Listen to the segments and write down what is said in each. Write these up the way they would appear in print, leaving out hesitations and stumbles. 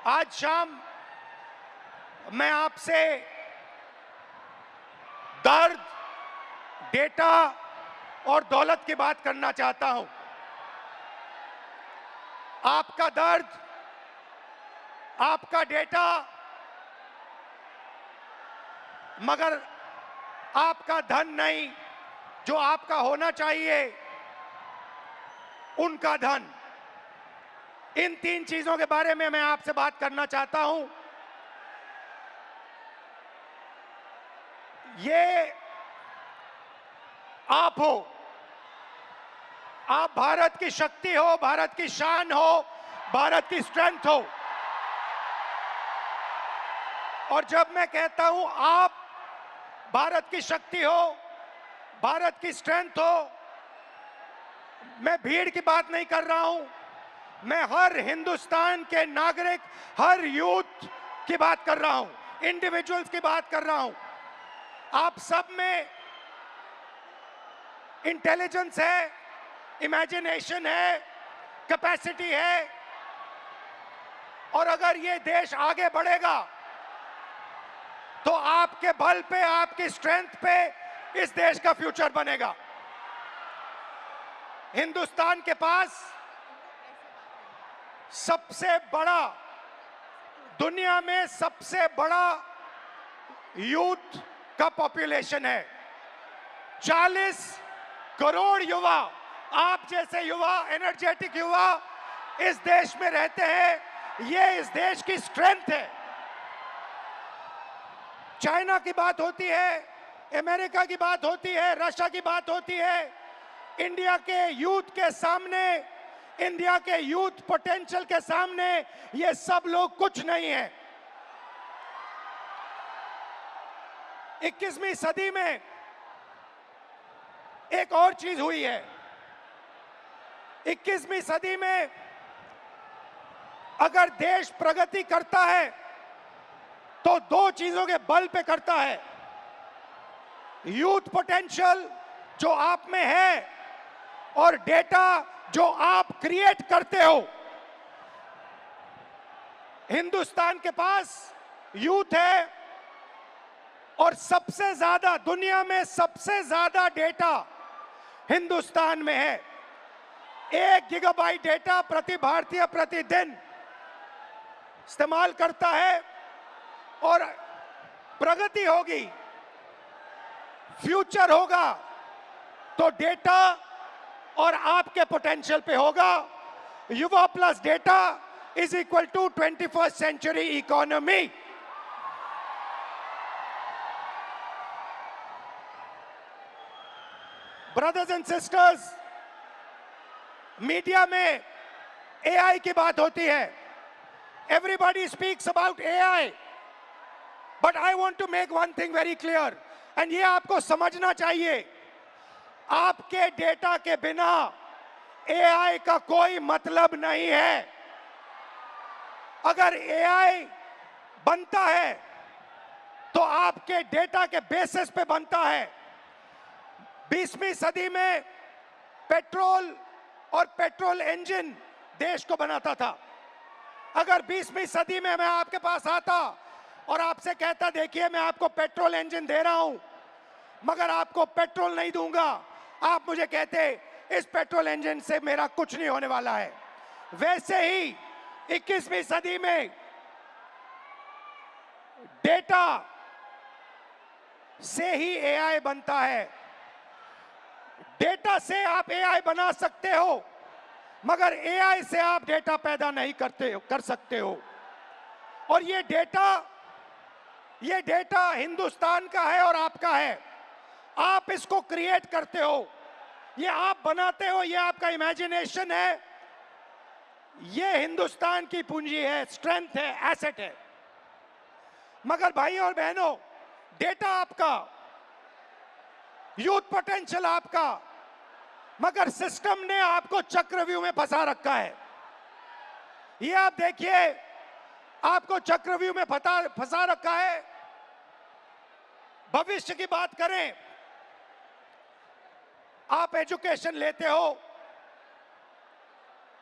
आज शाम मैं आपसे दर्द, डेटा और दौलत की बात करना चाहता हूं। आपका दर्द, आपका डेटा, मगर आपका धन नहीं, जो आपका होना चाहिए, उनका धन। इन तीन चीजों के बारे में मैं आपसे बात करना चाहता हूं। ये आप हो, आप भारत की शक्ति हो, भारत की शान हो, भारत की स्ट्रेंथ हो। और जब मैं कहता हूं आप भारत की शक्ति हो, भारत की स्ट्रेंथ हो, मैं भीड़ की बात नहीं कर रहा हूं। मैं हर हिंदुस्तान के नागरिक, हर यूथ की बात कर रहा हूं, इंडिविजुअल्स की बात कर रहा हूं। आप सब में इंटेलिजेंस है, इमेजिनेशन है, कैपेसिटी है, और अगर ये देश आगे बढ़ेगा तो आपके बल पे, आपकी स्ट्रेंथ पे इस देश का फ्यूचर बनेगा। हिंदुस्तान के पास सबसे बड़ा, दुनिया में सबसे बड़ा यूथ का पॉपुलेशन है। 40 करोड़ युवा, आप जैसे युवा, एनर्जेटिक युवा इस देश में रहते हैं। ये इस देश की स्ट्रेंथ है। चाइना की बात होती है, अमेरिका की बात होती है, रशिया की बात होती है, इंडिया के यूथ के सामने, इंडिया के यूथ पोटेंशियल के सामने ये सब लोग कुछ नहीं है। 21वीं सदी में एक और चीज हुई है। 21वीं सदी में अगर देश प्रगति करता है तो दो चीजों के बल पे करता है। यूथ पोटेंशियल जो आप में है और डेटा जो आप क्रिएट करते हो। हिंदुस्तान के पास यूथ है और सबसे ज्यादा, दुनिया में सबसे ज्यादा डेटा हिंदुस्तान में है। 1 गीगाबाइट डेटा प्रति भारतीय प्रतिदिन इस्तेमाल करता है। और प्रगति होगी, फ्यूचर होगा तो डेटा और आपके पोटेंशियल पे होगा। युवा plus data is equal to 21st century economy. Brothers and sisters, media में एआई की बात होती है। Everybody speaks about AI, but I want to make one thing very clear, and ये आपको समझना चाहिए। आपके डेटा के बिना एआई का कोई मतलब नहीं है। अगर एआई बनता है तो आपके डेटा के बेसिस पे बनता है। 20वीं सदी में पेट्रोल और पेट्रोल इंजन देश को बनाता था। अगर 20वीं सदी में मैं आपके पास आता और आपसे कहता, देखिए मैं आपको पेट्रोल इंजन दे रहा हूं, मगर आपको पेट्रोल नहीं दूंगा, आप मुझे कहते इस पेट्रोल इंजन से मेरा कुछ नहीं होने वाला है। वैसे ही 21वीं सदी में डेटा से ही एआई बनता है। डेटा से आप एआई बना सकते हो, मगर एआई से आप डेटा पैदा नहीं कर सकते हो। और ये डेटा हिंदुस्तान का है और आपका है। आप इसको क्रिएट करते हो, ये आप बनाते हो, ये आपका इमेजिनेशन है, ये हिंदुस्तान की पूंजी है, स्ट्रेंथ है, एसेट है। मगर भाई और बहनों, डेटा आपका, यूथ पोटेंशियल आपका, मगर सिस्टम ने आपको चक्रव्यूह में फंसा रखा है। ये आप देखिए, आपको चक्रव्यूह में फंसा रखा है। भविष्य की बात करें, आप एजुकेशन लेते हो,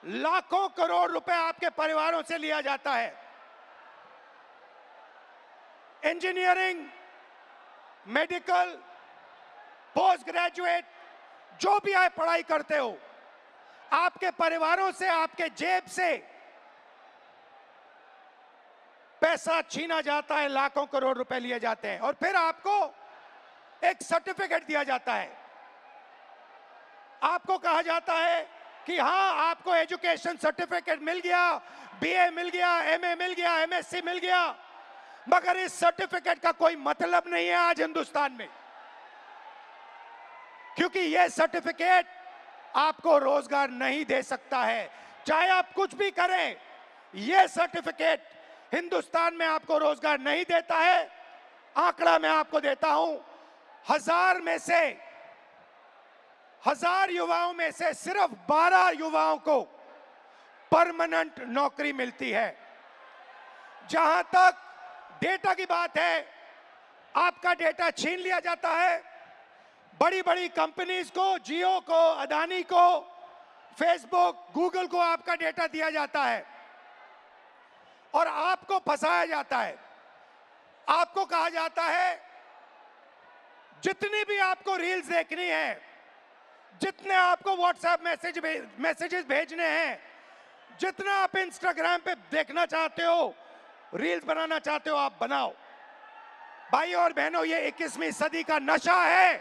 लाखों करोड़ रुपए आपके परिवारों से लिया जाता है। इंजीनियरिंग, मेडिकल, पोस्ट ग्रेजुएट, जो भी आप पढ़ाई करते हो, आपके परिवारों से, आपके जेब से पैसा छीना जाता है, लाखों करोड़ रुपए लिए जाते हैं और फिर आपको एक सर्टिफिकेट दिया जाता है। आपको कहा जाता है कि हां, आपको एजुकेशन सर्टिफिकेट मिल गया, बीए मिल गया, एमए मिल गया, एमएससी मिल गया, मगर इस सर्टिफिकेट का कोई मतलब नहीं है आज हिंदुस्तान में, क्योंकि यह सर्टिफिकेट आपको रोजगार नहीं दे सकता है। चाहे आप कुछ भी करें, यह सर्टिफिकेट हिंदुस्तान में आपको रोजगार नहीं देता है। आंकड़ा मैं आपको देता हूं, 1000 युवाओं में से सिर्फ 12 युवाओं को परमानेंट नौकरी मिलती है। जहां तक डेटा की बात है, आपका डेटा छीन लिया जाता है। बड़ी बड़ी कंपनीज को, जियो को, अदानी को, फेसबुक, गूगल को आपका डेटा दिया जाता है और आपको फंसाया जाता है। आपको कहा जाता है जितनी भी आपको रील्स देखनी है, जितने आपको व्हाट्सएप मैसेजेस भेजने हैं, जितना आप इंस्टाग्राम पे देखना चाहते हो, रील्स बनाना चाहते हो, आप बनाओ। भाई और बहनों, ये 21वीं सदी का नशा है।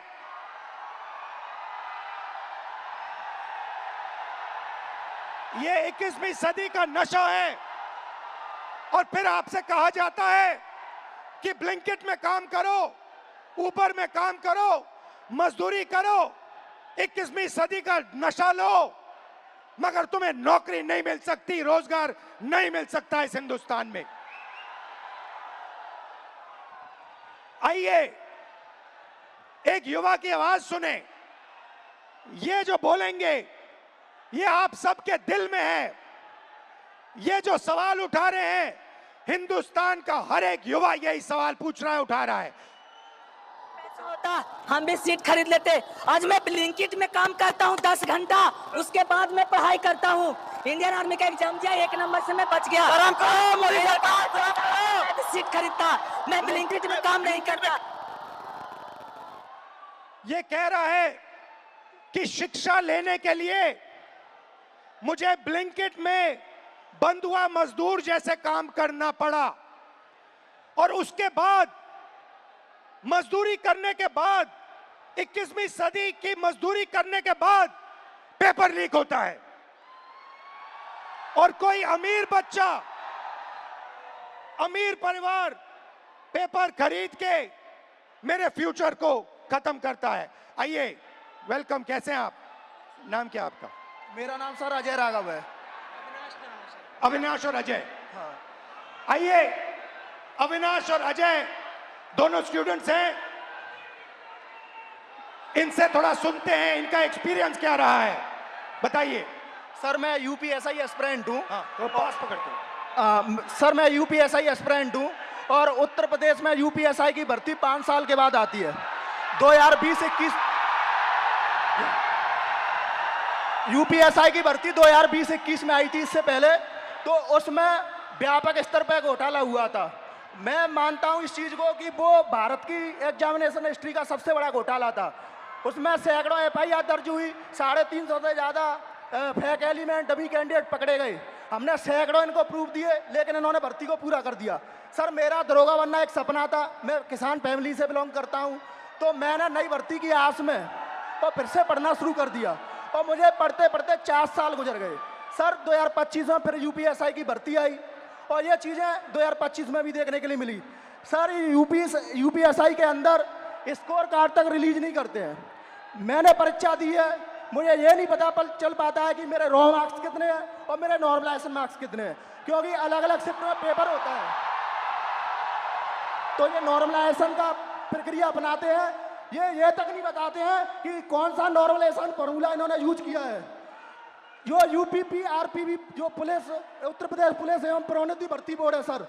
ये 21वीं सदी का नशा है। और फिर आपसे कहा जाता है कि ब्लिंकिट में काम करो, ऊबर में काम करो, मजदूरी करो, 21वीं सदी का नशा लो, मगर तुम्हें नौकरी नहीं मिल सकती, रोजगार नहीं मिल सकता इस हिंदुस्तान में। आइए एक युवा की आवाज सुने। ये जो बोलेंगे, ये आप सबके दिल में है। ये जो सवाल उठा रहे हैं, हिंदुस्तान का हर एक युवा यही सवाल पूछ रहा है, उठा रहा है। होता हम भी सीट खरीद लेते। आज मैं ब्लिंकिट में काम करता हूँ 10 घंटा, उसके बाद मैं पढ़ाई करता हूँ। इंडियन आर्मी का एग्जाम दिया, 1 नंबर से मैं बच गया। सीट खरीदता, मैं ब्लिंकिट में काम नहीं करता। ये कह रहा है कि शिक्षा लेने के लिए मुझे ब्लिंकिट में बंधुआ मजदूर जैसे काम करना पड़ा और उसके बाद, मजदूरी करने के बाद, 21वीं सदी की मजदूरी करने के बाद पेपर लीक होता है और कोई अमीर बच्चा, अमीर परिवार पेपर खरीद के मेरे फ्यूचर को खत्म करता है। आइए, वेलकम। कैसे हैं आप? नाम क्या आपका? मेरा नाम सर अजय राघव है। अविनाश और अजय। हाँ। आइए, अविनाश और अजय दोनों स्टूडेंट्स हैं, इनसे थोड़ा सुनते हैं, इनका एक्सपीरियंस क्या रहा है, बताइए। सर मैं यूपीएसआई एस्पिरेंट हूँ। तो पास पकड़ते हैं। सर मैं यूपीएसआई एस्पिरेंट हूँ और उत्तर प्रदेश में यूपीएसआई की भर्ती 5 साल के बाद आती है। 2020-21 यूपीएसआई की भर्ती 2020-21 में आई थी। इससे पहले तो उसमें व्यापक स्तर पर घोटाला हुआ था। मैं मानता हूं इस चीज को कि वो भारत की एग्जामिनेशन हिस्ट्री का सबसे बड़ा घोटाला था। उसमें सैकड़ों एफआईआर दर्ज हुई, 350 से ज़्यादा फेक एलिमेंट, डमी कैंडिडेट पकड़े गए। हमने सैकड़ों इनको प्रूफ दिए, लेकिन इन्होंने भर्ती को पूरा कर दिया। सर मेरा दरोगा बनना एक सपना था। मैं किसान फैमिली से बिलोंग करता हूं, तो मैंने नई भर्ती की आस में तो फिर से पढ़ना शुरू कर दिया और मुझे पढ़ते पढ़ते 4 साल गुजर गए। सर 2025 में फिर यूपीएसआई की भर्ती आई और ये चीज़ें 2025 में भी देखने के लिए मिली। सर यूपीएसआई के अंदर स्कोर कार्ड तक रिलीज नहीं करते हैं। मैंने परीक्षा दी है, मुझे ये नहीं पता चल पाता है कि मेरे रॉ मार्क्स कितने हैं और मेरे नॉर्मलाइजेशन मार्क्स कितने हैं, क्योंकि अलग अलग शिफ्ट में पेपर होता है। तो ये नॉर्मलाइजेशन का प्रक्रिया अपनाते हैं, ये तक नहीं बताते हैं कि कौन सा नॉर्मलाइजेशन फॉर्मूला इन्होंने यूज किया है। जो यूपीपी आरपीबी जो पुलिस, उत्तर प्रदेश पुलिस एवं प्रोन्नति भर्ती बोर्ड है सर,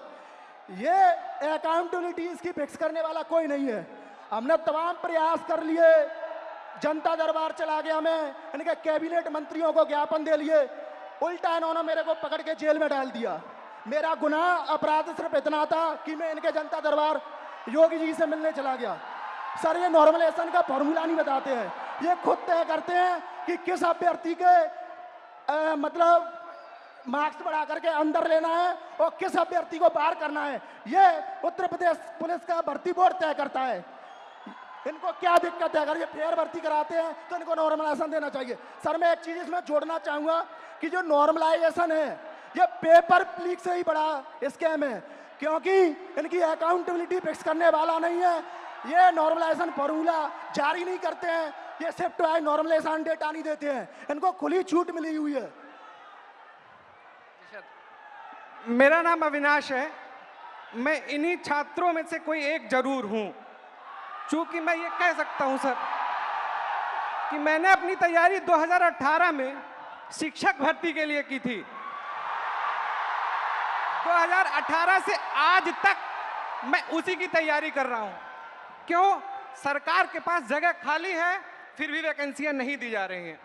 ये अकाउंटेबिलिटी इसकी फिक्स करने वाला कोई नहीं है। हमने तमाम प्रयास कर लिए, जनता दरबार चला गया, मैं इनके कैबिनेट मंत्रियों को ज्ञापन दे लिए, उल्टा इन्होंने मेरे को पकड़ के जेल में डाल दिया। मेरा गुनाह अपराध सिर्फ इतना था कि मैं इनके जनता दरबार योगी जी से मिलने चला गया। सर ये नॉर्मलाइजेशन का फॉर्मूला नहीं बताते हैं, ये खुद तय करते हैं कि किस अभ्यर्थी के मतलब मार्क्स बढ़ा करके अंदर लेना है और किस अभ्यर्थी को बाहर करना है। ये उत्तर प्रदेश पुलिस का भर्ती बोर्ड तय करता है। इनको क्या दिक्कत है? अगर ये फेयर भर्ती कराते हैं तो इनको नॉर्मलाइजेशन देना चाहिए। सर मैं एक चीज इसमें जोड़ना चाहूंगा कि जो नॉर्मलाइजेशन है ये पेपर लीक से ही बड़ा स्कैम है, क्योंकि इनकी अकाउंटेबिलिटी फिक्स करने वाला नहीं है। ये नॉर्मलाइजेशन फॉर्मूला जारी नहीं करते हैं, ये शिफ्ट वाइज नॉर्मलाइजेशन डेटा नहीं देते हैं, इनको खुली छूट मिली हुई है। मेरा नाम अविनाश है, मैं इन्हीं छात्रों में से कोई एक जरूर हूं। चूंकि मैं ये कह सकता हूं सर कि मैंने अपनी तैयारी 2018 में शिक्षक भर्ती के लिए की थी। 2018 से आज तक मैं उसी की तैयारी कर रहा हूं। क्यों? सरकार के पास जगह खाली है, फिर भी वैकेंसियां नहीं दी जा रही हैं।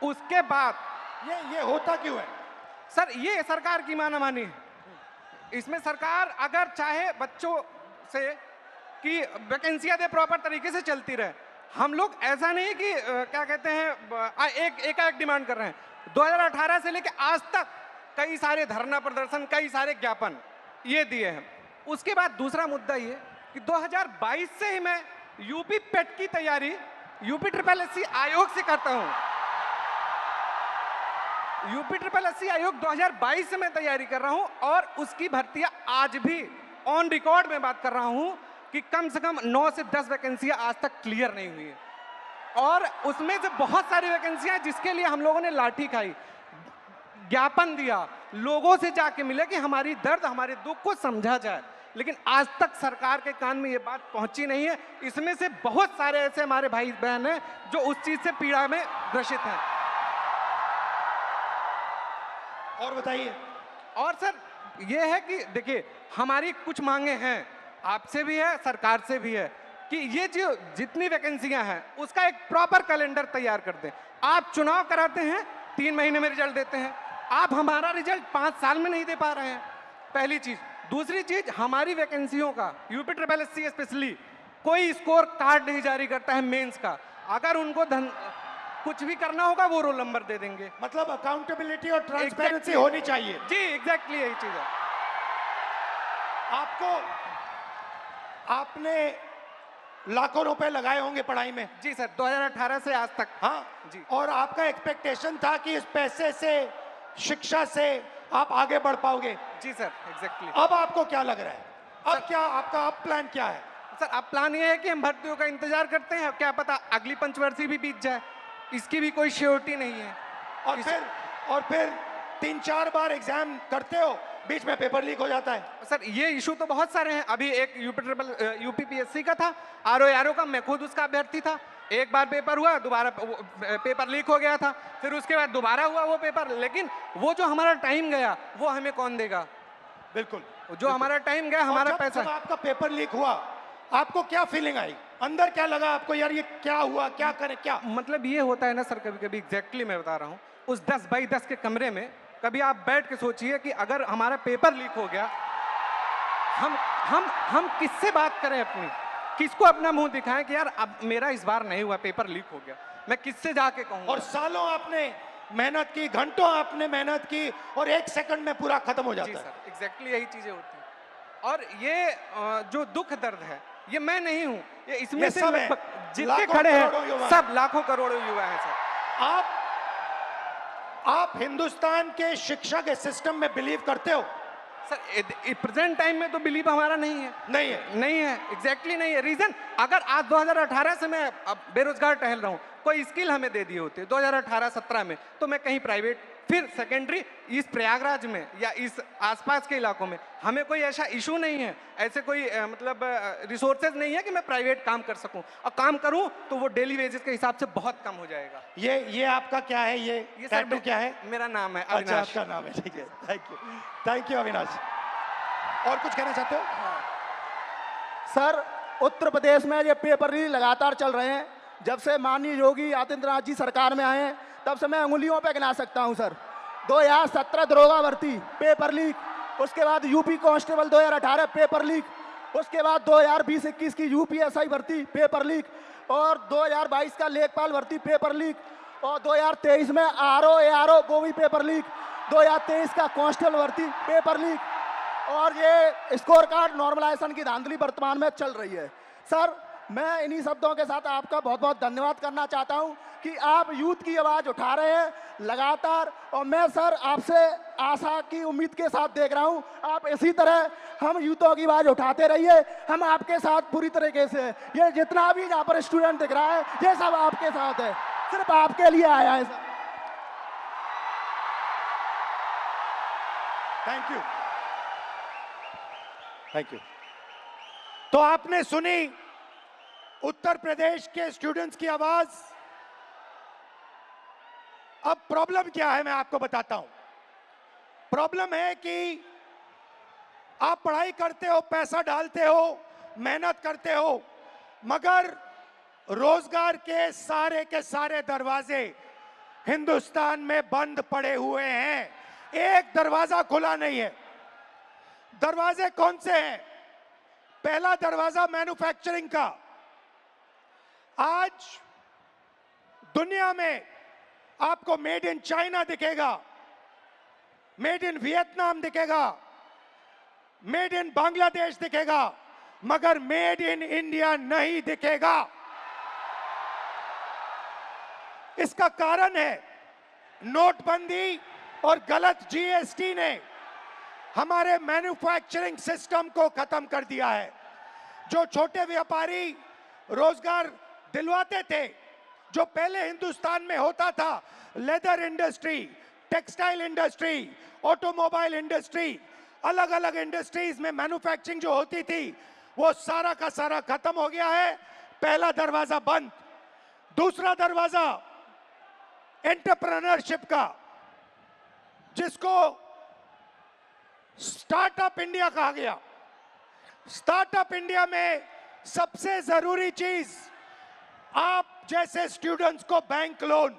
उसके बाद ये होता क्यों है? सर ये सरकार की मानामानी है। इसमें सरकार अगर चाहे बच्चों से कि वैकेंसियां दे, प्रॉपर तरीके से चलती रहे। हम लोग ऐसा नहीं कि क्या कहते हैं एक डिमांड कर रहे हैं। 2018 से लेकर आज तक कई सारे धरना प्रदर्शन, कई सारे ज्ञापन ये दिए हैं। उसके बाद दूसरा मुद्दा ये कि 2022 से ही मैं यूपी पेट की तैयारी यूपी SSS आयोग से करता हूं। यूपी SSS आयोग 2022 से मैं तैयारी कर रहा हूं और उसकी भर्तियां आज भी ऑन रिकॉर्ड में बात कर रहा हूं कि कम से कम 9 से 10 वैकेंसियां आज तक क्लियर नहीं हुई है। और उसमें से बहुत सारी वैकेंसियां जिसके लिए हम लोगों ने लाठी खाई, ज्ञापन दिया, लोगों से जाके मिले कि हमारी दर्द, हमारे दुख को समझा जाए, लेकिन आज तक सरकार के कान में ये बात पहुंची नहीं है। इसमें से बहुत सारे ऐसे हमारे भाई बहन हैं जो उस चीज से पीड़ा में ग्रसित हैं। और बताइए। और सर ये है कि देखिए हमारी कुछ मांगे हैं, आपसे भी है, सरकार से भी है कि ये जो जितनी वैकेंसियां हैं उसका एक प्रॉपर कैलेंडर तैयार कर दें। आप चुनाव कराते हैं, 3 महीने में रिजल्ट देते हैं, आप हमारा रिजल्ट 5 साल में नहीं दे पा रहे हैं, पहली चीज। दूसरी चीज, हमारी वैकेंसियों का यूपी SSS स्पेशली कोई स्कोर कार्ड नहीं जारी करता है मेंस का। अगर उनको कुछ भी करना होगा वो रोल नंबर दे देंगे। मतलब अकाउंटेबिलिटी और ट्रांसपेरेंसी होनी चाहिए। जी एग्जैक्टली यही चीज है। आपने लाखों रुपए लगाए होंगे पढ़ाई में। जी सर, 2018 से आज तक। हाँ जी। और आपका एक्सपेक्टेशन था कि इस पैसे से, शिक्षा से आप आगे बढ़ पाओगे। जी सर एग्जैक्टली। अब आपको क्या लग रहा है? अब क्या आपका प्लान क्या है? सर अब प्लान ये है कि हम भर्तियों का इंतजार करते हैं, क्या पता अगली पंचवर्षीय भी बीत जाए, इसकी भी कोई श्योरिटी नहीं है। और फिर 3-4 बार एग्जाम करते हो, बीच में पेपर लीक हो जाता है। सर ये इशू तो बहुत सारे हैं। अभी एक यूपी PSC का था, RO का, मैं खुद उसका अभ्यर्थी था। एक बार पेपर हुआ, दोबारा पेपर लीक हो गया था, फिर उसके बाद दोबारा हुआ वो पेपर। लेकिन वो जो हमारा टाइम गया वो हमें कौन देगा? बिल्कुल, जो हमारा टाइम गया, हमारा पैसा। जब आपका पेपर लीक हुआ आपको क्या फीलिंग आई? अंदर क्या लगा आपको, यार ये क्या हुआ, क्या करें क्या? मतलब ये होता है ना सर, कभी कभी एग्जैक्टली मैं बता रहा हूँ, उस 10 बाई 10 के कमरे में कभी आप बैठ के सोचिए कि अगर हमारा पेपर लीक हो गया, हम किससे बात करें अपनी, किसको अपना मुंह दिखाएं कि यार अब मेरा इस बार नहीं हुआ, पेपर लीक हो गया, मैं किससे जाके कहूँ? और सालों आपने मेहनत की, घंटों आपने मेहनत की और 1 सेकंड में पूरा खत्म हो जाता है। सर एग्जैक्टली यही चीजें होती हैं। और ये जो दुख दर्द है, ये मैं नहीं हूँ, ये इसमें से जितने खड़े हैं सब लाखों करोड़ों युवा हैं सर। आप हिंदुस्तान के शिक्षा के सिस्टम में बिलीव करते हो? सर प्रेजेंट टाइम में तो बिलीव हमारा नहीं है। नहीं है एग्जैक्टली नहीं है। रीजन, अगर आज 2018 से मैं अब बेरोजगार टहल रहा हूँ, कोई स्किल हमें दे दिए होते 2018-17 में, तो मैं कहीं प्राइवेट, फिर सेकेंडरी, इस प्रयागराज में या इस आसपास के इलाकों में हमें कोई ऐसा इशू नहीं है, ऐसे कोई मतलब रिसोर्सेज नहीं है कि मैं प्राइवेट काम कर सकूं, और काम करूं तो वो डेली वेजेस के हिसाब से बहुत कम हो जाएगा। ये आपका क्या है? ये टैटू क्या है? मेरा नाम है अविनाश। अच्छा, आपका नाम है, ठीक है। Thank you Avinash. और कुछ कहना चाहते हो? सर उत्तर प्रदेश में ये पेपर लीक लगातार चल रहे हैं। जब से माननीय योगी आदित्यनाथ जी सरकार में आए हैं तब से मैं उंगलियों पे गिना सकता हूं सर। 2017 दरोगा भर्ती पेपर लीक, उसके बाद यूपी कांस्टेबल 2018 पेपर लीक, उसके बाद 2020-21 की यूपीएसआई भर्ती पेपर लीक, और 2022 का लेखपाल भर्ती पेपर लीक, और 2023 में आरओ एआरओ वो भी पेपर लीक, 2023 का कांस्टेबल भर्ती पेपर लीक, और ये स्कोर कार्ड नॉर्मलाइजेशन की धांधली वर्तमान में चल रही है। सर, मैं इन्हीं शब्दों के साथ आपका बहुत बहुत धन्यवाद करना चाहता हूं कि आप यूथ की आवाज़ उठा रहे हैं लगातार, और मैं सर आपसे आशा की उम्मीद के साथ देख रहा हूं आप इसी तरह हम यूथों की आवाज़ उठाते रहिए। हम आपके साथ पूरी तरीके से, ये जितना भी यहाँ पर स्टूडेंट दिख रहा है ये सब आपके साथ है, सिर्फ आपके लिए आया है sir. Thank you, thank you. तो आपने सुनी उत्तर प्रदेश के स्टूडेंट्स की आवाज। अब प्रॉब्लम क्या है मैं आपको बताता हूं। प्रॉब्लम है कि आप पढ़ाई करते हो, पैसा डालते हो, मेहनत करते हो, मगर रोजगार के सारे दरवाजे हिंदुस्तान में बंद पड़े हुए हैं, एक दरवाजा खुला नहीं है। दरवाजे कौन से हैं? पहला दरवाजा मैन्युफैक्चरिंग का। आज दुनिया में आपको मेड इन चाइना दिखेगा, मेड इन वियतनाम दिखेगा, मेड इन बांग्लादेश दिखेगा, मगर मेड इन इंडिया नहीं दिखेगा। इसका कारण है नोटबंदी और गलत जीएसटी ने हमारे मैन्युफैक्चरिंग सिस्टम को खत्म कर दिया है। जो छोटे व्यापारी रोजगार दिलवाते थे, जो पहले हिंदुस्तान में होता था, leather industry, textile industry, automobile industry, अलग अलग इंडस्ट्रीज में मैन्युफैक्चरिंग जो होती थी, वो सारा का सारा खत्म हो गया है। पहला दरवाजा बंद। दूसरा दरवाजा एंटरप्रेन्योरशिप का, जिसको स्टार्टअप इंडिया कहा गया। स्टार्टअप इंडिया में सबसे जरूरी चीज आप जैसे स्टूडेंट्स को बैंक लोन,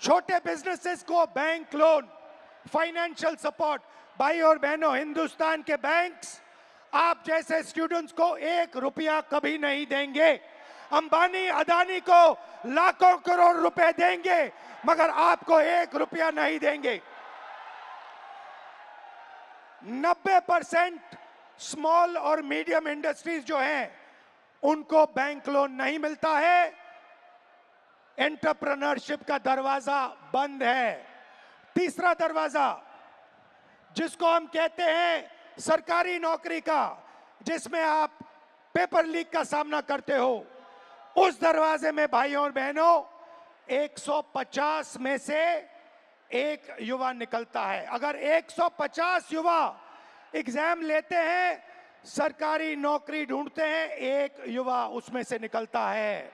छोटे बिजनेसेस को बैंक लोन, फाइनेंशियल सपोर्ट। भाई और बहनों, हिंदुस्तान के बैंक्स आप जैसे स्टूडेंट्स को 1 रुपया कभी नहीं देंगे। अंबानी अदानी को लाखों करोड़ रुपए देंगे, मगर आपको 1 रुपया नहीं देंगे। 90% स्मॉल और मीडियम इंडस्ट्रीज जो हैं, उनको बैंक लोन नहीं मिलता है। एंटरप्रेन्योरशिप का दरवाजा बंद है। तीसरा दरवाजा, जिसको हम कहते हैं सरकारी नौकरी का, जिसमें आप पेपर लीक का सामना करते हो, उस दरवाजे में भाइयों और बहनों 150 में से एक युवा निकलता है। अगर 150 युवा एग्जाम लेते हैं, सरकारी नौकरी ढूंढते हैं, एक युवा उसमें से निकलता है।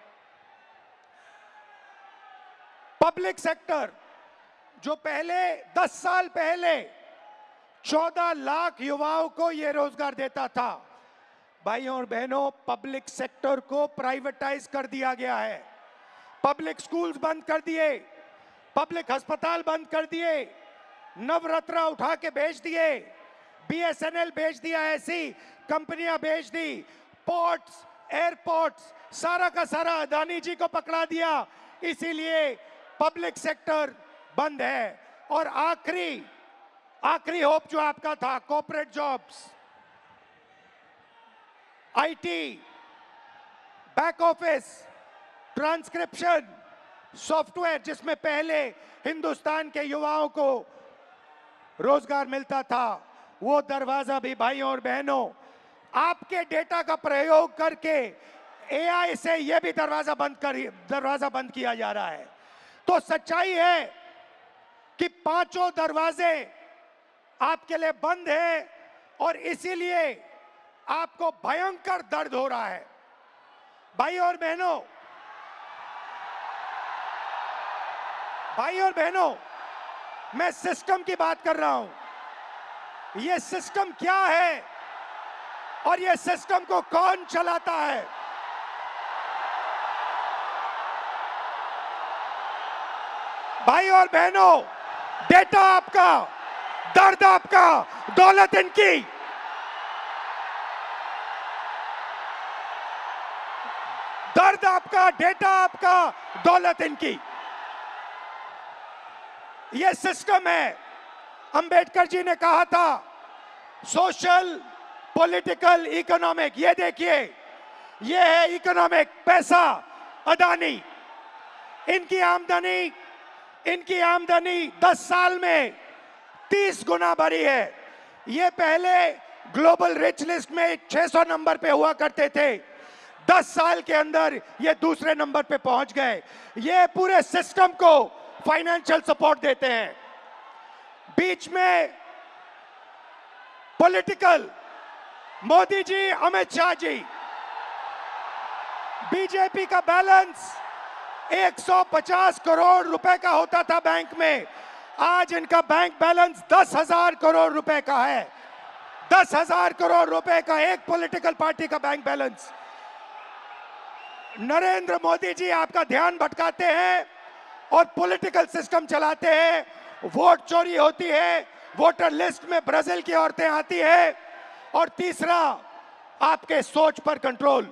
पब्लिक सेक्टर, जो पहले 10 साल पहले 14 लाख युवाओं को यह रोजगार देता था, भाइयों और बहनों, पब्लिक सेक्टर को प्राइवेटाइज कर दिया गया है। पब्लिक स्कूल्स बंद कर दिए, पब्लिक अस्पताल बंद कर दिए, नवरत्ना उठा के बेच दिए, बीएसएनएल बेच दिया, ऐसी कंपनियां बेच दी, पोर्ट्स, एयरपोर्ट्स, सारा का सारा अदानी जी को पकड़ा दिया। इसीलिए पब्लिक सेक्टर बंद है। और आखिरी होप जो आपका था, corporate jobs, IT, back office, transcription, software, जिसमें पहले हिंदुस्तान के युवाओं को रोजगार मिलता था, वो दरवाजा भी भाइयों और बहनों आपके डेटा का प्रयोग करके एआई से यह भी दरवाजा बंद किया जा रहा है। तो सच्चाई है कि पांचों दरवाजे आपके लिए बंद हैं, और इसीलिए आपको भयंकर दर्द हो रहा है। भाइयों और बहनों, मैं सिस्टम की बात कर रहा हूं। यह सिस्टम क्या है और यह सिस्टम को कौन चलाता है? भाई और बहनों, डेटा आपका, दर्द आपका, दौलत इनकी। दर्द आपका, डेटा आपका, दौलत इनकी। ये सिस्टम है। अंबेडकर जी ने कहा था सोशल, पॉलिटिकल, इकोनॉमिक। ये देखिए, ये है इकोनॉमिक, पैसा, अदानी। इनकी आमदनी 10 साल में 30 गुना बढ़ी है। ये पहले ग्लोबल रिच लिस्ट में 600 नंबर पे हुआ करते थे, 10 साल के अंदर ये दूसरे नंबर पे पहुंच गए। ये पूरे सिस्टम को फाइनेंशियल सपोर्ट देते हैं। बीच में पॉलिटिकल, मोदी जी, अमित शाह जी। बीजेपी का बैलेंस 150 करोड़ रुपए का होता था बैंक में, आज इनका बैंक बैलेंस 10,000 करोड़ रुपए का है। 10,000 करोड़ रुपए का एक पॉलिटिकल पार्टी का बैंक बैलेंस। नरेंद्र मोदी जी आपका ध्यान भटकाते हैं और पॉलिटिकल सिस्टम चलाते हैं। वोट चोरी होती है, वोटर लिस्ट में ब्राजील की औरतें आती है। और तीसरा, आपके सोच पर कंट्रोल,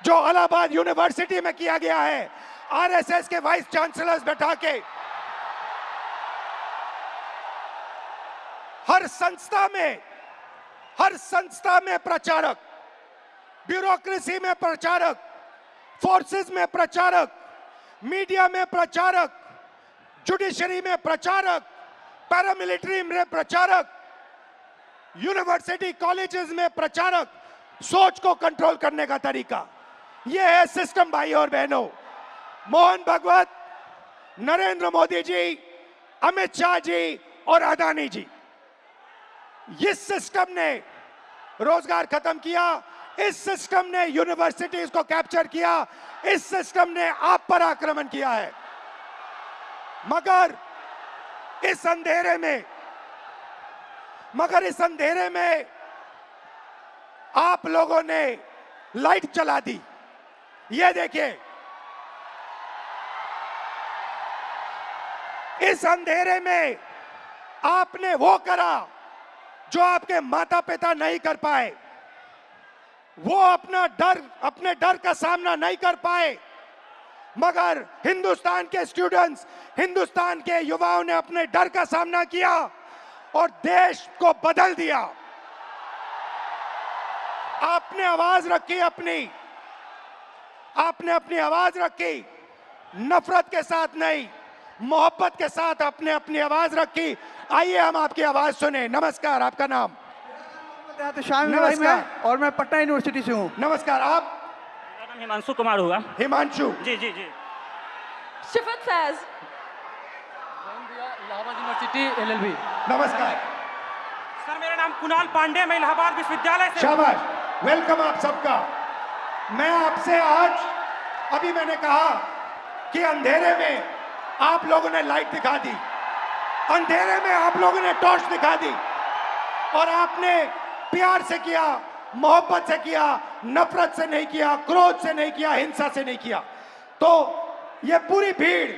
जो इलाहाबाद यूनिवर्सिटी में किया गया है, आरएसएस के वाइस चांसलर्स बैठा के हर संस्था में प्रचारक, ब्यूरोक्रेसी में प्रचारक, फोर्सेस में प्रचारक, मीडिया में प्रचारक, जुडिशरी में प्रचारक, पैरामिलिट्री में प्रचारक, यूनिवर्सिटी कॉलेजेस में प्रचारक। सोच को कंट्रोल करने का तरीका यह है सिस्टम। भाई और बहनों, मोहन भगवत, नरेंद्र मोदी जी, अमित शाह जी और अदानी जी, इस सिस्टम ने रोजगार खत्म किया। इस सिस्टम ने यूनिवर्सिटीज को कैप्चर किया। इस सिस्टम ने आप पर आक्रमण किया है। मगर इस अंधेरे में आप लोगों ने लाइट चला दी। ये देखिए, इस अंधेरे में आपने वो करा जो आपके माता पिता नहीं कर पाए। वो अपने डर का सामना नहीं कर पाए, मगर हिंदुस्तान के स्टूडेंट्स, हिंदुस्तान के युवाओं ने अपने डर का सामना किया और देश को बदल दिया। आपने आवाज रखी आपने अपनी आवाज रखी, नफरत के साथ नहीं, मोहब्बत के साथ आपने अपनी आवाज रखी। आइए हम आपकी आवाज सुने। नमस्कार, आपका नाम? नमस्कार। और मैं पटना यूनिवर्सिटी से हूँ। नमस्कार। आप? मेरा नाम हिमांशु कुमार हुआ। हिमांशु जी जी जी। शिफत फैज, इलाहाबाद यूनिवर्सिटी LLB। नमस्कार सर, मेरा नाम कुणाल पांडे, मैं इलाहाबाद विश्वविद्यालय से। शाबाश, वेलकम आप सबका। मैं आपसे आज, अभी मैंने कहा कि अंधेरे में आप लोगों ने लाइट दिखा दी, अंधेरे में आप लोगों ने टॉर्च दिखा दी, और आपने प्यार से किया, मोहब्बत से किया, नफरत से नहीं किया, क्रोध से नहीं किया, हिंसा से नहीं किया। तो ये पूरी भीड़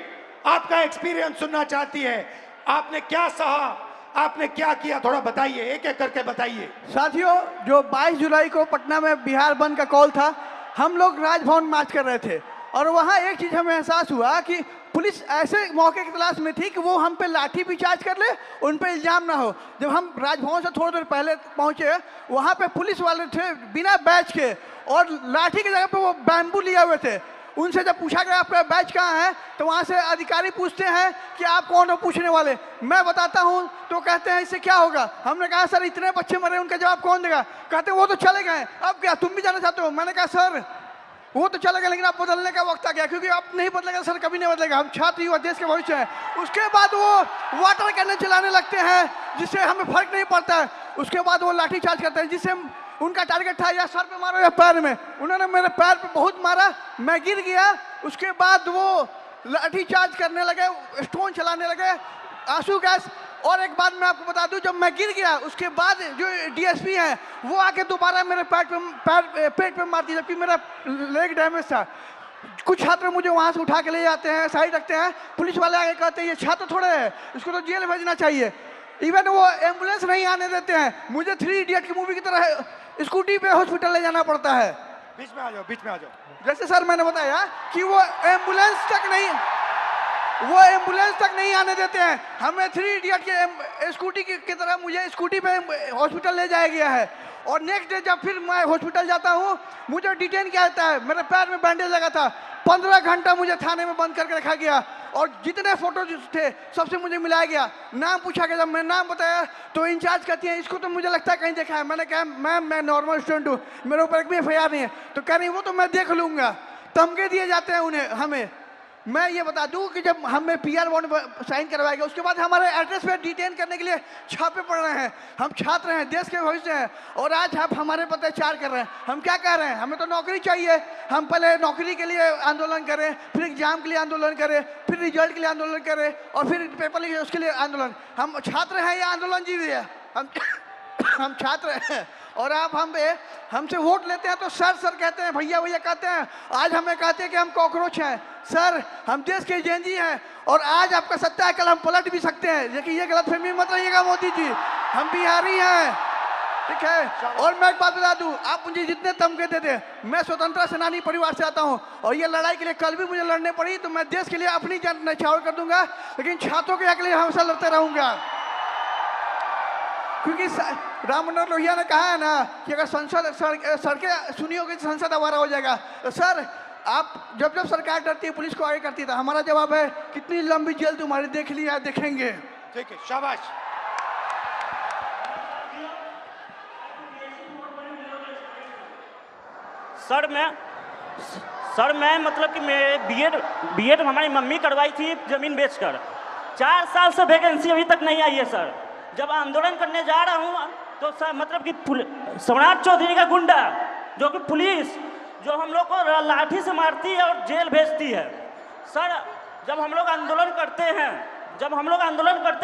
आपका एक्सपीरियंस सुनना चाहती है। आपने क्या सहा, आपने क्या किया, थोड़ा बताइए, एक एक करके बताइए। साथियों, जो 22 जुलाई को पटना में बिहार बंद का कॉल था, हम लोग राजभवन मार्च कर रहे थे और वहाँ एक चीज़ हमें एहसास हुआ कि पुलिस ऐसे मौके की तलाश में थी कि वो हम पे लाठी भी चार्ज कर ले, उन पे इल्जाम ना हो। जब हम राजभवन से थोड़ी देर पहले पहुँचे, वहाँ पे पुलिस वाले थे बिना बैच के, और लाठी की जगह पे वो बैम्बू लिए हुए थे। उनसे जब पूछा गया आपका बैच कहाँ है, तो वहाँ से अधिकारी पूछते हैं कि आप कौन हो पूछने वाले। मैं बताता हूँ तो कहते हैं इससे क्या होगा। हमने कहा सर इतने बच्चे मरे, उनका जवाब कौन देगा। कहते वो तो चले गए, अब क्या तुम भी जाना चाहते हो। मैंने कहा सर वो तो चले गए, लेकिन अब बदलने का वक्त आ गया, क्योंकि अब नहीं बदलेगा सर, कभी नहीं बदलेगा। हम छात्र युवा देश के भविष्य हैं। उसके बाद वो वाटर कैनन चलाने लगते हैं, जिससे हमें फर्क नहीं पड़ता है। उसके बाद वो लाठी चार्ज करते हैं, जिससे उनका टारगेट था या सर पे मारो या पैर में। उन्होंने मेरे पैर पे बहुत मारा, मैं गिर गया। उसके बाद वो लाठी चार्ज करने लगे, स्टोन चलाने लगे, आंसू गैस। और एक बात मैं आपको बता दूं, जब मैं गिर गया उसके बाद जो DSP हैं वो आके दोबारा मेरे पेट पे मार दी, जबकि मेरा लेग डैमेज था। कुछ छात्र मुझे वहाँ से उठा के ले जाते हैं, साइड रखते हैं। पुलिस वाले आके कहते हैं ये छात्र थोड़े है, इसको तो जेल भेजना चाहिए। इवन वो एम्बुलेंस नहीं आने देते हैं। मुझे 3 इडियट की मूवी की तरह स्कूटी पे हॉस्पिटल ले जाना पड़ता है। बीच में आ जाओ, बीच में आ जाओ। जैसे सर मैंने बताया कि वो एम्बुलेंस तक नहीं आने देते हैं। हमें 3 इडियट के स्कूटी की तरह मुझे स्कूटी पे हॉस्पिटल ले जाया गया है और नेक्स्ट डे जब फिर मैं हॉस्पिटल जाता हूँ मुझे डिटेन किया जाता है। मेरे पैर में बैंडेज लगा था, 15 घंटा मुझे थाने में बंद करके रखा गया और जितने फोटो थे सबसे मुझे मिलाया गया। नाम पूछा गया, जब मैं नाम बताया तो इंचार्ज कहती है इसको तो मुझे लगता है कहीं देखा है। मैंने कहा मैम मैं नॉर्मल स्टूडेंट हूँ, मेरे ऊपर एक भी FIR नहीं है। तो कह रही वो तो मैं देख लूँगा। धमके दिए जाते हैं उन्हें हमें। मैं ये बता दूं कि जब हमें PR बॉन्ड साइन करवाया गया उसके बाद हमारे एड्रेस पे डिटेन करने के लिए छापे पड़ रहे हैं। हम छात्र हैं, देश के भविष्य हैं और आज आप हमारे पर अत्याचार कर रहे हैं। हम क्या कह रहे हैं, हमें तो नौकरी चाहिए। हम पहले नौकरी के लिए आंदोलन करें, फिर एग्जाम के लिए आंदोलन करें, फिर रिजल्ट के लिए आंदोलन करें और फिर पेपर लिए उसके लिए आंदोलन। हम छात्र हैं या आंदोलन जीवी है? हम छात्र हैं और आप हमसे वोट लेते हैं तो सर कहते हैं, भैया कहते हैं। आज हमें कहते हैं कि हम कॉकरोच हैं। सर हम देश के जेनजी हैं और आज आपका सत्ता है, कल हम पलट भी सकते हैं। लेकिन ये गलतफहमी मत रहिएगा मोदी जी, हम बिहारी हैं, ठीक है। और मैं एक बात बता दूं, आप मुझे जितने धमके देते, मैं स्वतंत्रता सेनानी परिवार से आता हूं और ये लड़ाई के लिए कल भी मुझे लड़ने पड़ी तो मैं देश के लिए अपनी जान न्यौछावर कर दूंगा, लेकिन छात्रों के हक के लिए हमेशा लड़ते रहूंगा। क्योंकि राम मनोहर लोहिया ने कहा है ना कि अगर सड़कें सुनी होगी तो संसद आवारा हो जाएगा। तो सर आप जब सरकार डरती है पुलिस को आगे करती है, तो हमारा जवाब है कितनी लंबी जेल तुम्हारी देख लिया देखेंगे। ठीक है, शाबाश। सर मैं मतलब कि मैं बीएड हमारी मम्मी करवाई थी जमीन बेचकर। 4 साल से वैकेंसी अभी तक नहीं आई है सर। जब आंदोलन करने जा रहा हूँ तो सर मतलब कि सम्राट चौधरी का गुंडा जो कि पुलिस जो हम लोग को लाठी से मारती है और जेल भेजती है। सर जब हम लोग आंदोलन करते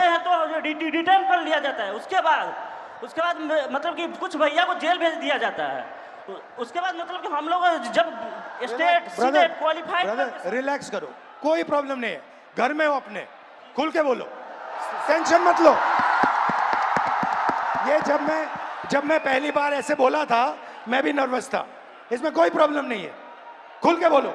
हैं तो डिटेन कर लिया जाता है। उसके बाद मतलब कि कुछ भैया को जेल भेज दिया जाता है। उसके बाद मतलब कि हम लोग जब स्टेट क्वालिफाइड। रिलैक्स करो, कोई प्रॉब्लम नहीं है, घर में हो अपने, खुल के बोलो, टेंशन मत लो। ये जब मैं पहली बार ऐसे बोला था मैं भी नर्वस था, इसमें कोई प्रॉब्लम नहीं है, खुल के बोलो।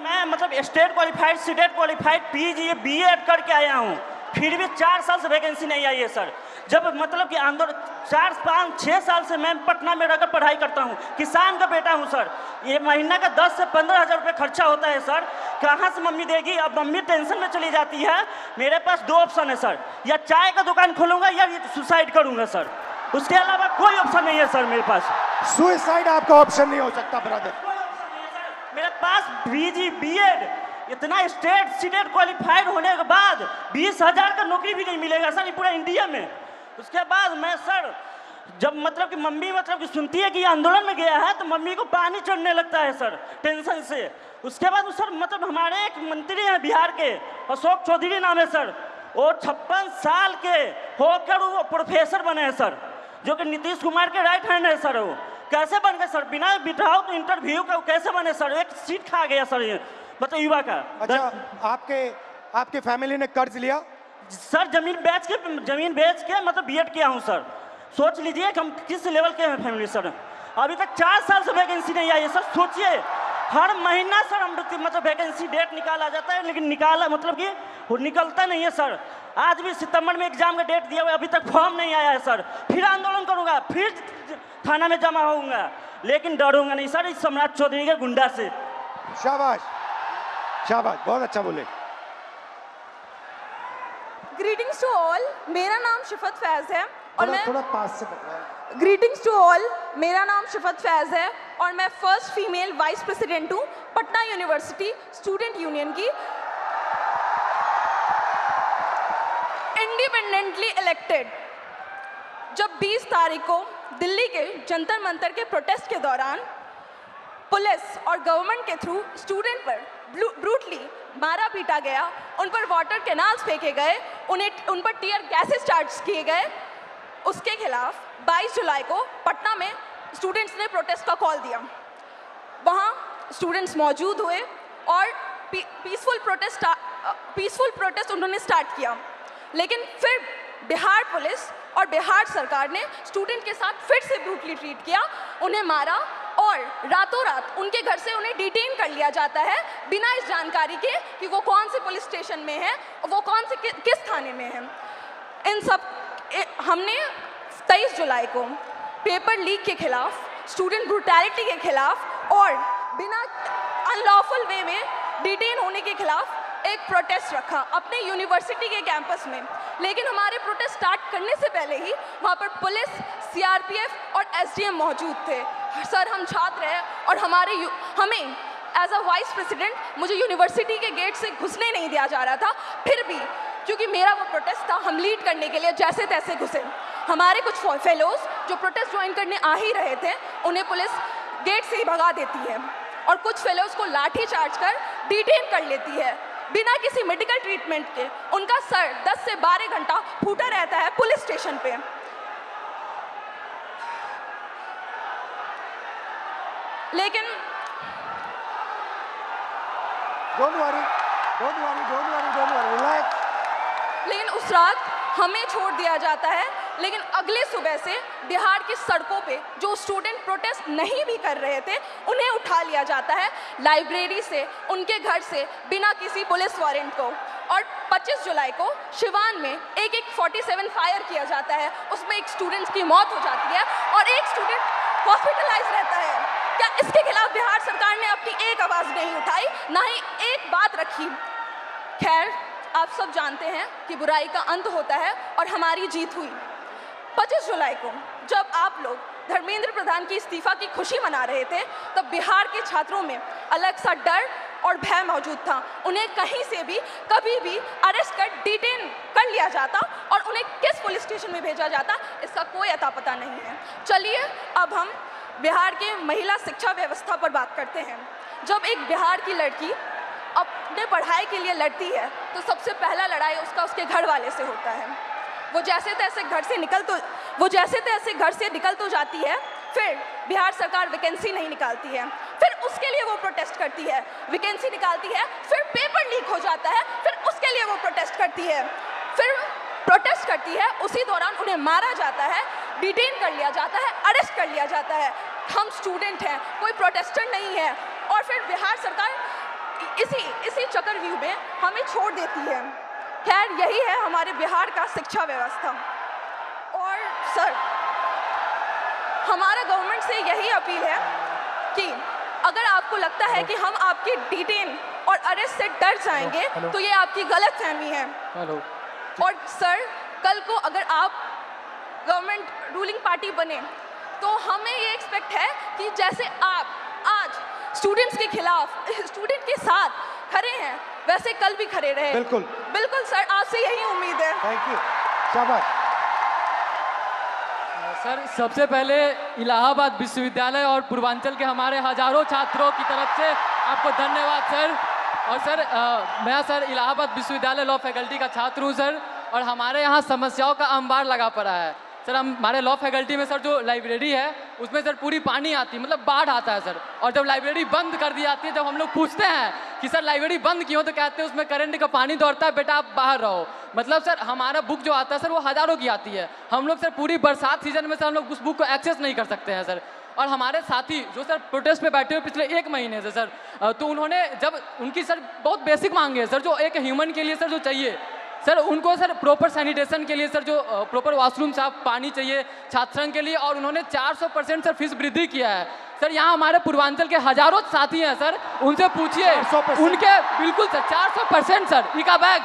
मैं मतलब state qualified CTET qualified PG BEd करके आया हूँ, फिर भी 4 साल से वैकेंसी नहीं आई है सर। जब मतलब कि आंदोलन 4, 5, 6 साल से मैं पटना में रहकर पढ़ाई करता हूँ, किसान का बेटा हूँ सर। ये महीना का 10 से 15 हज़ार रुपये खर्चा होता है सर, कहाँ से मम्मी देगी? अब मम्मी टेंशन में चली जाती है। मेरे पास 2 ऑप्शन है सर, या चाय का दुकान खोलूंगा या सुसाइड करूंगा सर, उसके अलावा कोई ऑप्शन नहीं है सर मेरे पास। सुसाइड आपका ऑप्शन नहीं हो सकता ब्रदर। मेरे पास PG BEd इतना स्टेट सीटेट क्वालिफाइड होने के बाद 20,000 का नौकरी भी नहीं मिलेगा सर पूरा इंडिया में। उसके बाद मैं सर जब मतलब कि मम्मी मतलब कि सुनती है कि आंदोलन में गया है तो मम्मी को पानी चढ़ने लगता है सर टेंशन से। उसके बाद सर मतलब हमारे एक मंत्री हैं बिहार के, अशोक चौधरी नाम है सर, वो 56 साल के होकर वो प्रोफेसर बने हैं सर, जो कि नीतीश कुमार के राइट हैंड है सर। वो कैसे बन गए सर? बिना बिठाओ तो इंटरव्यू का कैसे बने सर? एक सीट खा गया सर ये मतलब युवा का। अच्छा, आपके फैमिली ने कर्ज लिया? सर जमीन बेच के मतलब BEd किया हूँ सर। सोच लीजिए कि हम किस लेवल के हैं फैमिली सर। अभी तक 4 साल से वैकेंसी नहीं आई है सर। सोचिए हर महीना सर हम मतलब वैकेंसी डेट निकाला जाता है, लेकिन निकलता नहीं है सर। आज भी सितंबर में एग्जाम का डेट दिया हुआ, अभी तक फॉर्म नहीं आया है सर। फिर आंदोलन करूंगा, फिर थाना में जमा होऊंगा, लेकिन डरूंगा नहीं सर इस सम्राट चौधरी के गुंडा से। शाबाश शाबाश, बहुत अच्छा बोले। ग्रीटिंग्स टू ऑल, मेरा नाम शिफत फैज है और मैं थोड़ा पास से पकड़ा। ग्रीटिंग्स टू ऑल, मेरा नाम शिफत फैज है और मैं फर्स्ट फीमेल वाइस प्रेसिडेंट हूँ पटना यूनिवर्सिटी स्टूडेंट यूनियन की, इंडिपेंडेंटली इलेक्टेड। जब 20 तारीख को दिल्ली के जंतर मंतर के प्रोटेस्ट के दौरान पुलिस और गवर्नमेंट के थ्रू स्टूडेंट पर ब्रूटली मारा पीटा गया, उन पर वाटर कैनाल्स फेंके गए, उन पर टीयर गैसेस चार्ज किए गए, उसके खिलाफ 22 जुलाई को पटना में स्टूडेंट्स ने प्रोटेस्ट का कॉल दिया। वहाँ स्टूडेंट्स मौजूद हुए और पीसफुल प्रोटेस्ट उन्होंने स्टार्ट किया, लेकिन फिर बिहार पुलिस और बिहार सरकार ने स्टूडेंट के साथ फिर से ब्रूटली ट्रीट किया, उन्हें मारा और रातों रात उनके घर से उन्हें डिटेन कर लिया जाता है बिना इस जानकारी के कि वो कौन से पुलिस स्टेशन में है, वो कौन से किस थाने में है। इन सब हमने 23 जुलाई को पेपर लीक के खिलाफ, स्टूडेंट ब्रूटैलिटी के खिलाफ और बिना अनलॉफुल वे में डिटेन होने के खिलाफ एक प्रोटेस्ट रखा अपने यूनिवर्सिटी के कैंपस में। लेकिन हमारे प्रोटेस्ट स्टार्ट करने से पहले ही वहाँ पर पुलिस, सीआरपीएफ और एसडीएम मौजूद थे। सर, हम छात्र हैं और हमें एज अ वाइस प्रेसिडेंट मुझे यूनिवर्सिटी के गेट से घुसने नहीं दिया जा रहा था। फिर भी क्योंकि मेरा वो प्रोटेस्ट था, हम लीड करने के लिए जैसे तैसे घुसे। हमारे कुछ फेलोज जो प्रोटेस्ट ज्वाइन करने आ ही रहे थे, उन्हें पुलिस गेट से ही भगा देती है और कुछ फेलोज को लाठी चार्ज कर डिटेन कर लेती है बिना किसी मेडिकल ट्रीटमेंट के। उनका सर 10 से 12 घंटा फूटा रहता है पुलिस स्टेशन पे। लेकिन Don't worry, relax. लेकिन उस रात हमें छोड़ दिया जाता है। लेकिन अगले सुबह से बिहार की सड़कों पे जो स्टूडेंट प्रोटेस्ट नहीं भी कर रहे थे, उन्हें उठा लिया जाता है लाइब्रेरी से, उनके घर से, बिना किसी पुलिस वारंट को। और 25 जुलाई को शिवान में एक 47 फायर किया जाता है, उसमें एक स्टूडेंट की मौत हो जाती है और एक स्टूडेंट हॉस्पिटलाइज रहता है। क्या इसके खिलाफ बिहार सरकार ने अपनी एक आवाज़ नहीं उठाई, ना ही एक बात रखी? खैर, आप सब जानते हैं कि बुराई का अंत होता है और हमारी जीत हुई। 25 जुलाई को जब आप लोग धर्मेंद्र प्रधान की इस्तीफा की खुशी मना रहे थे, तब बिहार के छात्रों में अलग सा डर और भय मौजूद था। उन्हें कहीं से भी कभी भी अरेस्ट कर डिटेन कर लिया जाता और उन्हें किस पुलिस स्टेशन में भेजा जाता, इसका कोई अता पता नहीं है। चलिए अब हम बिहार के महिला शिक्षा व्यवस्था पर बात करते हैं। जब एक बिहार की लड़की अपने पढ़ाई के लिए लड़ती है तो सबसे पहला लड़ाई उसका उसके घर वाले से होता है। वो जैसे तैसे घर से निकल तो जाती है, फिर बिहार सरकार वैकेंसी नहीं निकालती है, फिर उसके लिए वो प्रोटेस्ट करती है, वैकेंसी निकालती है, फिर पेपर लीक हो जाता है, फिर उसके लिए वो प्रोटेस्ट करती है, उसी दौरान उन्हें मारा जाता है, डिटेन कर लिया जाता है, अरेस्ट कर लिया जाता है। हम स्टूडेंट हैं, कोई प्रोटेस्टर नहीं है, और फिर बिहार सरकार इसी चक्रव्यूह में हमें छोड़ देती है। खैर, यही है हमारे बिहार का शिक्षा व्यवस्था। और सर, हमारा गवर्नमेंट से यही अपील है कि अगर आपको लगता है कि हम आपके डिटेन और अरेस्ट से डर जाएंगे तो ये आपकी गलतफहमी है। और सर, कल को अगर आप गवर्नमेंट रूलिंग पार्टी बने तो हमें ये एक्सपेक्ट है कि जैसे आप आज स्टूडेंट्स के खिलाफ, स्टूडेंट के साथ खड़े हैं, वैसे कल भी खड़े रहे। बिल्कुल बिल्कुल सर, आपसे यही उम्मीद है। थैंक यू, शाबाश। सर, सबसे पहले इलाहाबाद विश्वविद्यालय और पूर्वांचल के हमारे हजारों छात्रों की तरफ से आपको धन्यवाद सर। और सर, मैं सर इलाहाबाद विश्वविद्यालय लॉ फैकल्टी का छात्र हूँ सर, और हमारे यहाँ समस्याओं का अंबार लगा पड़ा है सर। हमारे लॉ फैकल्टी में सर जो लाइब्रेरी है उसमें सर पूरी पानी आती है, मतलब बाढ़ आता है सर। और जब लाइब्रेरी बंद कर दी जाती है, जब हम लोग पूछते हैं कि सर लाइब्रेरी बंद क्यों, तो कहते हैं उसमें करंट का पानी दौड़ता है, बेटा आप बाहर रहो। मतलब सर हमारा बुक जो आता है सर वो हज़ारों की आती है, हम लोग सर पूरी बरसात सीजन में सर हम लोग उस बुक को एक्सेस नहीं कर सकते हैं सर। और हमारे साथी जो सर प्रोटेस्ट पे बैठे हुए पिछले 1 महीने से सर, तो उन्होंने जब उनकी सर बहुत बेसिक मांगे है सर, जो एक ह्यूमन के लिए सर जो चाहिए सर, उनको सर प्रॉपर सैनिटेशन के लिए सर जो प्रॉपर वॉशरूम साफ पानी चाहिए छात्र संघ के लिए, और उन्होंने 400% सर फीस वृद्धि किया है सर। यहाँ हमारे पूर्वांचल के हजारों साथी हैं सर, उनसे पूछिए, उनके बिल्कुल सर 400% सर इका बैग,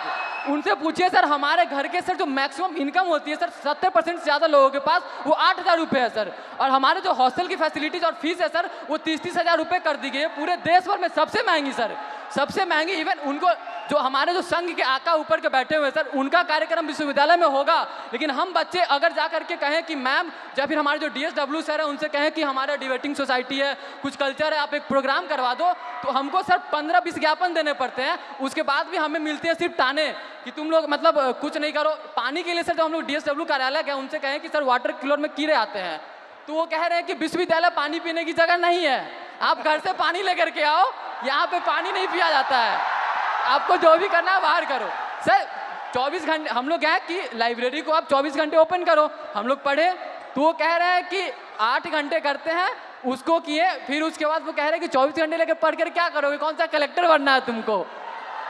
उनसे पूछिए सर। हमारे घर के सर जो मैक्सिमम इनकम होती है सर 70% से ज़्यादा लोगों के पास वो 8,000 रुपये है सर। और हमारे जो हॉस्टल की फैसिलिटीज और फीस है सर वो 30-30 हज़ार रुपये कर दी गई है, पूरे देश भर में सबसे महंगी सर, सबसे महंगी। इवन उनको जो हमारे जो संघ के आका ऊपर के बैठे हुए सर, उनका कार्यक्रम विश्वविद्यालय में होगा, लेकिन हम बच्चे अगर जा करके कहें कि मैम, या फिर हमारे जो DSW सर है उनसे कहें कि हमारा डिबेटिंग सोसाइटी है, कुछ कल्चर है, आप एक प्रोग्राम करवा दो, तो हमको सर 15-20 ज्ञापन देने पड़ते हैं। उसके बाद भी हमें मिलते हैं सिर्फ ताने कि तुम लोग मतलब कुछ नहीं करो। पानी के लिए सर जो हम लोग DSW कार्यालय गए, उनसे कहें कि सर वाटर कूलर में कीड़े आते हैं, तो वो कह रहे हैं कि विश्वविद्यालय पानी पीने की जगह नहीं है, आप घर से पानी लेकर के आओ, यहाँ पे पानी नहीं पिया जाता है, आपको जो भी करना है बाहर करो। सर 24 घंटे हम लोग क्या कि लाइब्रेरी को आप 24 घंटे ओपन करो, हम लोग पढ़े, तो वो कह रहे हैं कि 8 घंटे करते हैं, उसको किए, फिर उसके बाद वो कह रहे हैं कि 24 घंटे लेके पढ़ कर क्या करोगे, कौन सा कलेक्टर बनना है तुमको,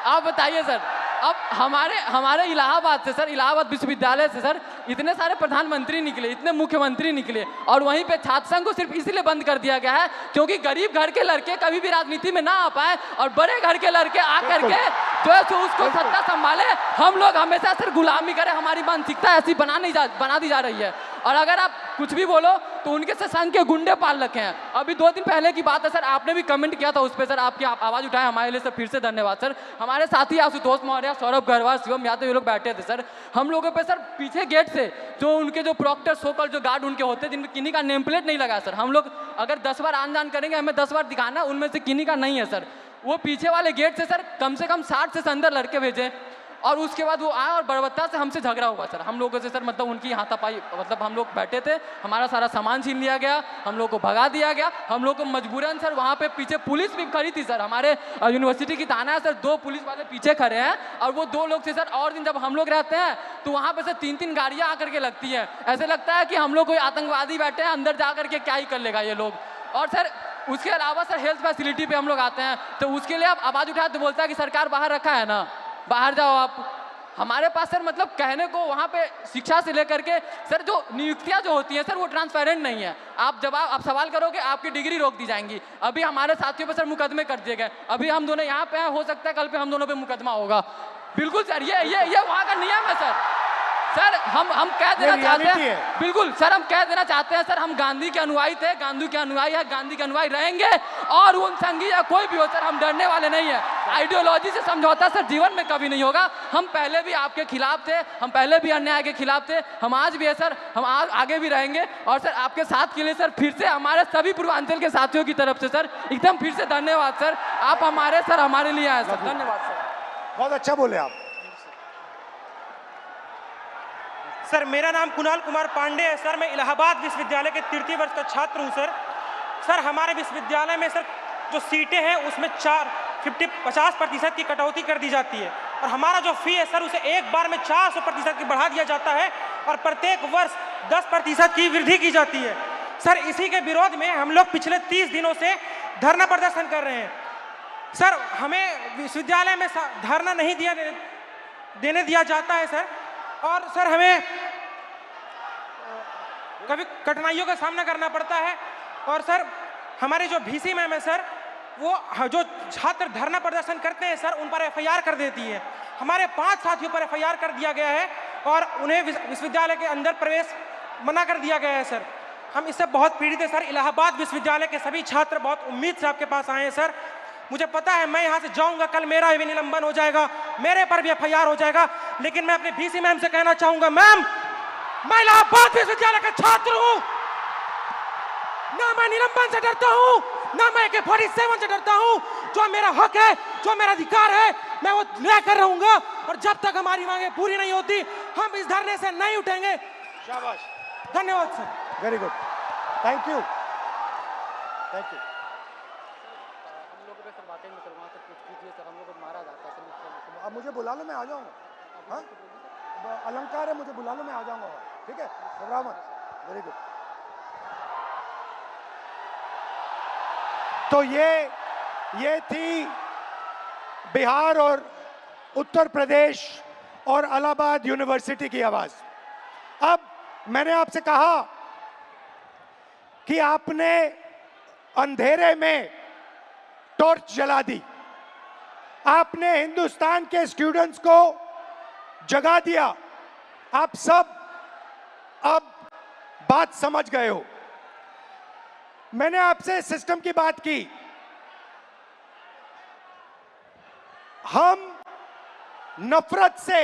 आप बताइए सर। अब हमारे इलाहाबाद से सर, इलाहाबाद विश्वविद्यालय से सर इतने सारे प्रधानमंत्री निकले, इतने मुख्यमंत्री निकले, और वहीं पे छात्र संघ को सिर्फ इसीलिए बंद कर दिया गया है क्योंकि गरीब घर के लड़के कभी भी राजनीति में ना आ पाए और बड़े घर के लड़के आकर के जो है सो उसको सत्ता संभाले। हम लोग हमेशा सर गुलामी करें, हमारी मानसिकता ऐसी बना दी जा रही है। और अगर आप कुछ भी बोलो तो उनके से संघ के गुंडे पाल रखे हैं। अभी 2 दिन पहले की बात है सर, आपने भी कमेंट किया था उस पर सर, आपकी आवाज़ उठाए, हमारे लिए सर फिर से धन्यवाद सर। हमारे साथी आशुतोष मौर्य, सौरभ गरवाल, शिवम यादव, ये लोग बैठे थे सर। हम लोगों पे सर पीछे गेट से जो उनके जो प्रॉक्टर सोकल जो गार्ड उनके होते हैं जिनमें किन्हीं का नेम प्लेट नहीं लगा सर, हम लोग अगर 10 बार आन जान करेंगे हमें 10 बार दिखाना, उनमें से किन्हीं का नहीं है सर। वो पीछे वाले गेट से सर कम से कम 60 से अंदर लड़के भेजे और उसके बाद वो आए और बर्बरता से हमसे झगड़ा हुआ सर, हम लोगों से सर, मतलब उनकी हाथापाई, मतलब हम लोग बैठे थे, हमारा सारा सामान छीन लिया गया, हम लोग को भगा दिया गया, हम लोग को मजबूरन सर वहाँ पे पीछे पुलिस भी खड़ी थी सर, हमारे यूनिवर्सिटी की थाना है सर, 2 पुलिस वाले पीछे खड़े हैं और वो 2 लोग थे सर। और दिन जब हम लोग रहते हैं तो वहाँ पे सर 3-3 गाड़ियाँ आकर के लगती है, ऐसे लगता है कि हम लोग कोई आतंकवादी बैठे हैं, अंदर जा करके क्या ही कर लेगा ये लोग। और सर उसके अलावा सर हेल्थ फैसिलिटी पे हम लोग आते हैं तो उसके लिए आप आवाज़ उठाए तो बोलता है कि सरकार बाहर रखा है ना, बाहर जाओ आप। हमारे पास सर मतलब कहने को वहाँ पे शिक्षा से लेकर के सर जो नियुक्तियाँ जो होती हैं सर वो ट्रांसपेरेंट नहीं है। आप सवाल करोगे आपकी डिग्री रोक दी जाएंगी। अभी हमारे साथियों पे सर मुकदमे कर दिए गए, अभी हम दोनों यहाँ पे हैं, हो सकता है कल पे हम दोनों पे मुकदमा होगा। बिल्कुल सर, ये वहाँ का नियम है सर। सर हम कह देना चाहते हैं, बिल्कुल सर हम कह देना चाहते हैं सर, हम गांधी के अनुयायी थे, गांधी के अनुयायी है, गांधी के अनुयायी रहेंगे और उन संघी या कोई भी हो सर हम डरने वाले नहीं है। आइडियोलॉजी से समझौता सर जीवन में कभी नहीं होगा। हम पहले भी आपके खिलाफ थे, हम पहले भी अन्याय के खिलाफ थे, हम आज भी है सर, हम आगे भी रहेंगे। और सर आपके साथ के लिए सर फिर से हमारे सभी पूर्वांचल के साथियों की तरफ से सर एकदम फिर से धन्यवाद सर, आप हमारे लिए आए सर, धन्यवाद सर। बहुत अच्छा बोले आप। सर मेरा नाम कुणाल कुमार पांडे है सर, मैं इलाहाबाद विश्वविद्यालय के 3य वर्ष का छात्र हूं सर। सर हमारे विश्वविद्यालय में सर जो सीटें हैं उसमें 50% की कटौती कर दी जाती है और हमारा जो फी है सर उसे एक बार में 400% की बढ़ा दिया जाता है और प्रत्येक वर्ष 10% की वृद्धि की जाती है। सर इसी के विरोध में हम लोग पिछले 30 दिनों से धरना प्रदर्शन कर रहे हैं। सर हमें विश्वविद्यालय में धरना नहीं देने दिया जाता है सर, और सर हमें कभी कठिनाइयों का सामना करना पड़ता है। और सर हमारे जो VC मैम है सर, वो जो छात्र धरना प्रदर्शन करते हैं सर उन पर FIR कर देती है। हमारे 5 साथियों पर FIR कर दिया गया है और उन्हें विश्वविद्यालय के अंदर प्रवेश मना कर दिया गया है सर। हम इससे बहुत पीड़ित है सर। इलाहाबाद विश्वविद्यालय के सभी छात्र बहुत उम्मीद से आपके पास आए हैं सर। मुझे पता है मैं यहाँ से जाऊँगा, कल मेरा भी निलंबन हो जाएगा, मेरे पर भी FIR हो जाएगा, लेकिन मैं अपने VC मैम से कहना चाहूँगा, मैम मैं इलाहाबाद विश्वविद्यालय का छात्र हूँ, ना मैं निलंबन से डरता हूँ, ना मैं AK-47 से डरता हूँ। जो मेरा हक है, जो मेरा अधिकार है, मैं वो लेकर रहूंगा और जब तक हमारी मांगे पूरी नहीं होती हम इस धरने से नहीं उठेंगे। शाबाश, धन्यवाद sir. Very good, thank you, thank you. अब मुझे बुला लो, मैं आ जाऊंगा। हाँ अलंकार है, मुझे बुला लो, मैं आ जाऊंगा। ठीक है, घबराओ मत। Very good. तो ये थी बिहार और उत्तर प्रदेश और इलाहाबाद यूनिवर्सिटी की आवाज। अब मैंने आपसे कहा कि आपने अंधेरे में टॉर्च जला दी, आपने हिंदुस्तान के स्टूडेंट्स को जगा दिया। आप सब अब बात समझ गए हो। मैंने आपसे सिस्टम की बात की। हम नफरत से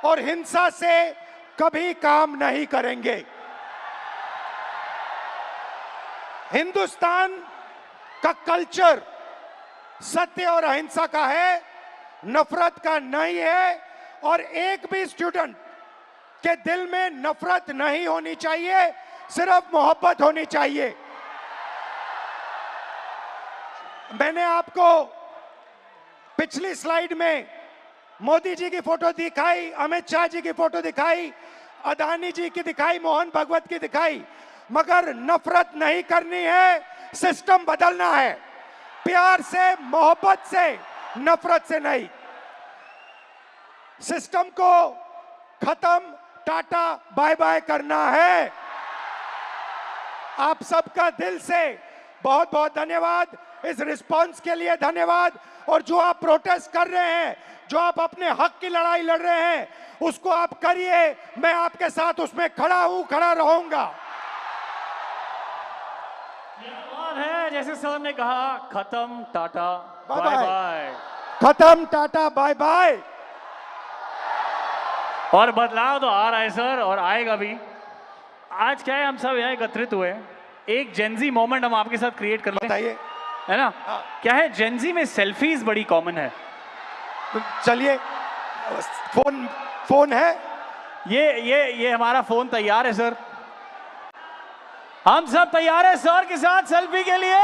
और हिंसा से कभी काम नहीं करेंगे। हिंदुस्तान का कल्चर सत्य और अहिंसा का है, नफरत का नहीं है। और एक भी स्टूडेंट के दिल में नफरत नहीं होनी चाहिए, सिर्फ मोहब्बत होनी चाहिए। मैंने आपको पिछली स्लाइड में मोदी जी की फोटो दिखाई, अमित शाह जी की फोटो दिखाई, अदानी जी की दिखाई, मोहन भगवत की दिखाई, मगर नफरत नहीं करनी है, सिस्टम बदलना है। प्यार से, मोहब्बत से, नफरत से नहीं। सिस्टम को खत्म, टाटा बाय बाय करना है। आप सबका दिल से बहुत बहुत धन्यवाद, इस रिस्पांस के लिए धन्यवाद। और जो आप प्रोटेस्ट कर रहे हैं, जो आप अपने हक की लड़ाई लड़ रहे हैं, उसको आप करिए, मैं आपके साथ उसमें खड़ा हूं, खड़ा रहूंगा। है जैसे सर ने कहा, खत्म टाटा बाय बाय, खत्म टाटा बाय बाय। और बदलाव तो आ रहा है सर, और आएगा भी। आज क्या है, हम सब यहाँ एकत्रित हुए, एक जेंजी मोमेंट हम आपके साथ क्रिएट कर लें, बताइए, है ना? क्या है, जेंजी में सेल्फीज बड़ी कॉमन है। चलिए, फोन है, ये हमारा फोन तैयार है सर, हम सब तैयार है सर के साथ सेल्फी के लिए।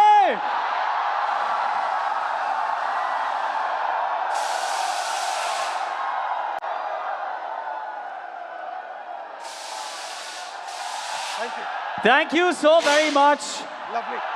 Thank you so very much. Lovely.